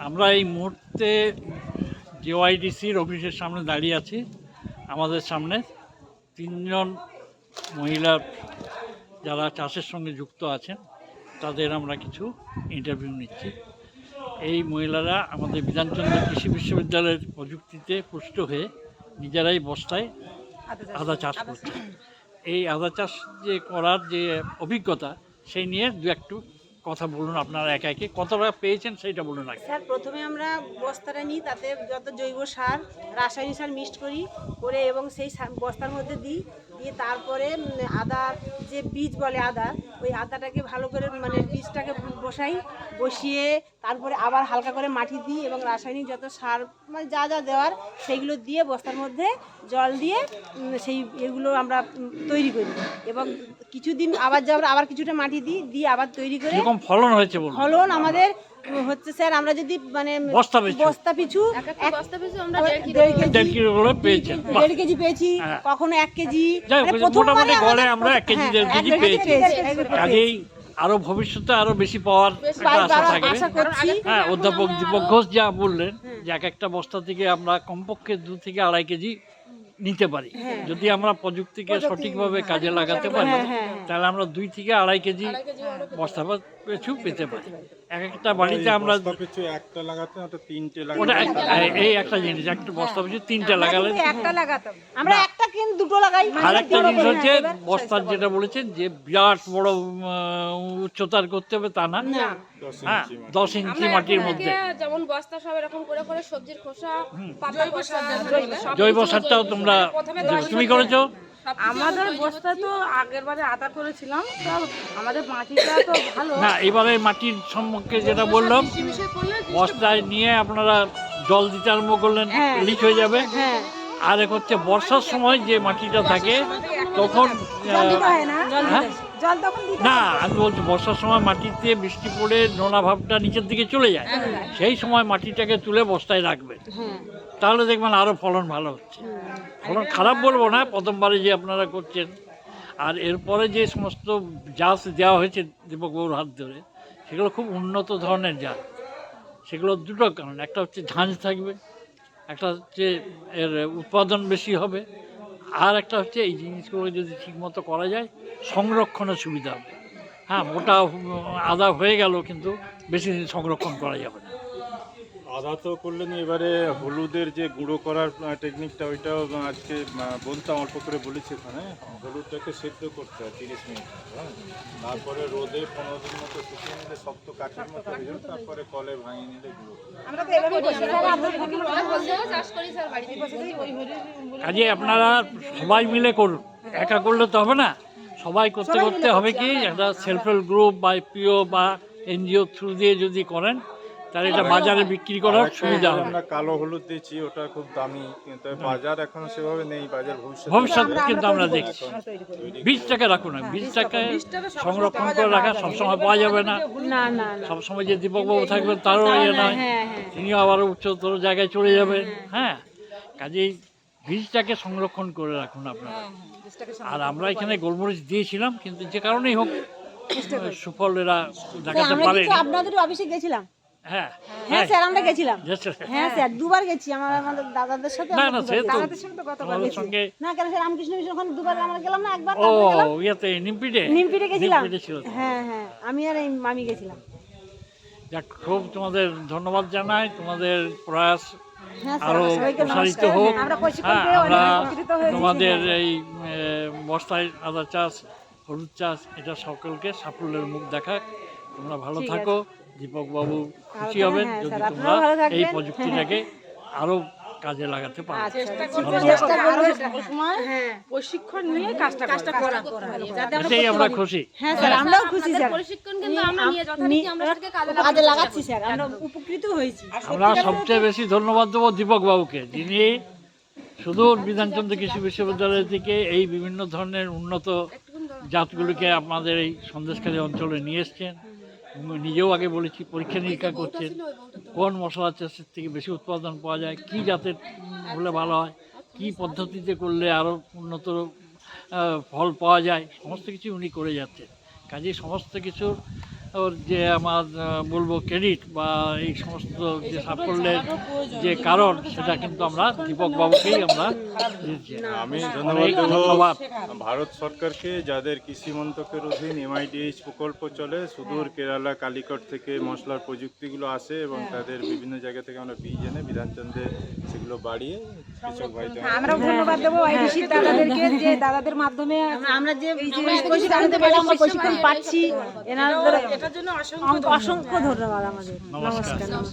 আমরা এই মুহূর্তে জেওয়াইডিসির অফিসের সামনে দাঁড়িয়ে আছি। আমাদের সামনে তিনজন মহিলা যারা চাষের সঙ্গে যুক্ত আছেন তাদের আমরা কিছু ইন্টারভিউ নিচ্ছি। এই মহিলারা আমাদের বিধানচন্দ্র কৃষি বিশ্ববিদ্যালয়ের প্রযুক্তিতে পুষ্ট হয়ে নিজেরাই বস্তায় আদা চাষ করছে। এই আদা চাষ যে করার যে অভিজ্ঞতা সেই নিয়ে দু একটু কথা বলুন। আপনারা একে একে কতটা পেয়েছেন সেইটা বলুন আগে। স্যার, প্রথমে আমরা বস্তাটা নিই, তাতে যত জৈব সার, রাসায়নিক সার মিক্সড করে এবং সেই বস্তার মধ্যে দিই, দিয়ে তারপরে আদার যে বীজ বলে আদা, ওই আদাটাকে ভালো করে বীজটাকে বসিয়ে তারপরে আবার হালকা করে মাটি দিই এবং রাসায়নিক যত সার যা যা দেওয়ার সেইগুলো দিয়ে বস্তার মধ্যে জল দিয়ে সেই এগুলো আমরা তৈরি করি এবং কিছুদিন আবার কিছুটা মাটি দিয়ে আবার তৈরি করে। এরকম ফলন হয়েছে বলুন? ফলন আমাদের হচ্ছে স্যার, আমরা যদি বস্তা পিছু আমরা 1.5 কিলো করে পেয়েছেন। 1.5 কেজি পেয়েছি, কখনো 1 কেজি, মোটামুটি গড়ে আমরা 1 কেজি 1.5 কেজি পেয়েছি। কাজেই আরো ভবিষ্যতে আরো বেশি পাওয়ার আশা থাকবে। হ্যাঁ, অধ্যাপক দীপক ঘোষ যা বললেন যে এক একটা বস্তা থেকে আমরা কমপক্ষে 2 থেকে 2.5 কেজি নিতে পারি। যদি আমরা প্রযুক্তিকে সঠিকভাবে কাজে লাগাতে পারি তাহলে আমরা 2 থেকে 2.5 কেজি বস্তা পিছু পেতে পারি। এক একটা বাড়িতে আমরা একটা লাগাতে ওটা 3টে ওটা এই একটা জিনিস, একটা বস্তা পিছু 3টে লাগালে একটা লাগাতাম আমরা, একটা কিন্তু দুটো লাগাই। আর একটা জিনিস হচ্ছে বস্তার যেটা বলেছেন যে বিরাট বড় উচ্চতার করতে হবে তা না, হ্যাঁ 10 ইঞ্চি মাটির মধ্যে। যেমন বস্তা সব এরকম করে করে সবজির খোসা, পাতা খোসা, জৈব সারটাও তুমি করেছো? আমাদের বস্তা তো আগের বারে আদা করেছিলাম, তো আমাদের মাটিটা তো ভালো না, এবারে মাটির সম্পর্কে যেটা বললাম, বস্তায় নিয়ে আপনারা জল দিতে আরম্ভ করলেন, লিক হয়ে যাবে। আর এক হচ্ছে বর্ষার সময় যে মাটিটা থাকে তখন না, আমি বলছি বর্ষার সময় মাটিতে বৃষ্টি পড়ে নোনা ভাবটা নিচের দিকে চলে যায়, সেই সময় মাটিটাকে তুলে বস্তায় রাখবেন, তাহলে দেখবেন আরও ফলন ভালো হচ্ছে। ফলন খারাপ বলবো না, প্রথমবারে যে আপনারা করছেন। আর এরপরে যে সমস্ত জাত দেওয়া হয়েছে দীপকবাবুর হাত ধরে, সেগুলো খুব উন্নত ধরনের জাত। সেগুলো দুটো কারণ, একটা হচ্ছে ঝাঁঝ থাকবে, একটা হচ্ছে এর উৎপাদন বেশি হবে, আর একটা হচ্ছে এই জিনিসগুলো যদি ঠিকমতো করা যায় সংরক্ষণের সুবিধা হবে। হ্যাঁ, মোটা আদা হয়ে গেল কিন্তু বেশি দিন সংরক্ষণ করা যাবে না। আদা তো করলেন, এবারে হলুদের যে গুঁড়ো করার টেকনিকটা ওইটাও আজকে বলতাম, অল্প করে বলেছি ওখানে। হলুদটাকে সেদ্ধ করতে হয় 30 মিনিট, তারপরে রোদে 15 দিন মতো শুকিয়ে নিলে শক্ত কাঠের মতো হয়ে যাবে, তারপরে কলে ভাঙিয়ে নিলে গুঁড়ো। কাজে আপনারা সবাই মিলে করুন, একা করলে তো হবে না। সবাই করতে করতে হবে কি, একটা সেলফ হেল্প গ্রুপ বা পিও বা এনজিও থ্রু দিয়ে যদি করেন তাহলে এটা বাজারে বিক্রি করার সুবিধা হবে। আমরা কালো হলুদ দিচ্ছি, ওটা খুব দামি, কিন্তু বাজার এখন সেভাবে নেই। বাজার ভবিষ্যৎ কিন্তু আমরা দেখছি। বীজটাকে রাখুন না, বীজটাকে সংরক্ষণ করে রাখা সবসময় পাওয়া যাবে না। সবসময় যে দীপকবাবু থাকবেন তারও ইয়ে নয়, তিনিও আবার উচ্চতর জায়গায় চলে যাবেন। হ্যাঁ, কাজেই বীজটাকে সংরক্ষণ করে রাখুন আপনারা। আর আমরা এখানে গোলমরিচ দিয়েছিলাম, কিন্তু যে কারণেই হোক সুফল এরা দেখাতে পারে। আপনাদের অফিসে গেছিলাম। হ্যাঁ হ্যাঁ স্যার, আমরা গেছিলাম। হ্যাঁ স্যার, 2বার গেছি আমাদের দাদাদের সাথে। দাদাদের সঙ্গে তো গতবার সঙ্গে না কেন স্যার, রামকৃষ্ণ মিশন ওখানে 2বার আমরা গেলাম না, একবার ও ইয়াতে নিমপিটে গেছিলাম। হ্যাঁ, আমি আর এই মামি গেছিলাম। যাক, খুব তোমাদের ধন্যবাদ জানাই। তোমাদের প্রয়াস আরো প্রসারিত হোক। আমরা তোমাদের এই বস্তায় আদা চাষ, হলুদ চাষ, এটা সকলকে সাফল্যের মুখ দেখাক। তোমরা ভালো থাকো। দীপকবাবু খুশি হবেন যদি তোমরা এই প্রযুক্তিটাকে আরো কাজে লাগাতে পারো। প্রশিক্ষণ নিয়ে কাজটা করা, এটাই আমরা খুশি। হ্যাঁ স্যার, আমরাও খুশি স্যার। প্রশিক্ষণ কিন্তু আমরা নিয়ে যথারীতি আমরা সেটাকে কাজে লাগাচ্ছি স্যার, আমরা উপকৃত হয়েছি। আমরা সবচেয়ে বেশি ধন্যবাদ দেবো দীপকবাবুকে, যিনি সুদূর বিধানচন্দ্র কৃষি বিশ্ববিদ্যালয় থেকে এই বিভিন্ন ধরনের উন্নত জাতগুলিকে আপনাদের এই সন্দেশখালী অঞ্চলে নিয়ে এসছেন। নিজেও আগে বলেছি, পরীক্ষা নিরীক্ষা করছেন কোন মশলা চাষের থেকে বেশি উৎপাদন পাওয়া যায়, কি জাতের হলে ভালো হয়, কি পদ্ধতিতে করলে আরও উন্নত ফল পাওয়া যায়, সমস্ত কিছু উনি করে যাচ্ছেন। কাজেই সমস্ত কিছুর ওর যে আমার বলবো ক্রেডিট বা এই সমস্ত যে সাফল্যের যে কারণ সেটা কিন্তু আমরা দীপক বাবুকেই আমরা দিচ্ছি। আমি অনেক ধন্যবাদ দেবো ধন্যবাদ। ভারত সরকারকে, যাদের কৃষি মন্ত্রকের অধীন MIDH প্রকল্প চলে, সুদূর কেরালা কালিকট থেকে মশলার প্রযুক্তিগুলো আসে এবং তাদের বিভিন্ন জায়গা থেকে আমরা বীজ এনে বিধানচন্দ্রে সেগুলো বাড়িয়ে কৃষক ভাইদের আমরাও ধন্যবাদ দেবো আইডিসি দাদাদেরকে, যে দাদাদের মাধ্যমে আমরা যে এই যে প্রশিক্ষণ পাচ্ছি, এনাদের এটার জন্য অসংখ্য ধন্যবাদ আমাদের। নমস্কার।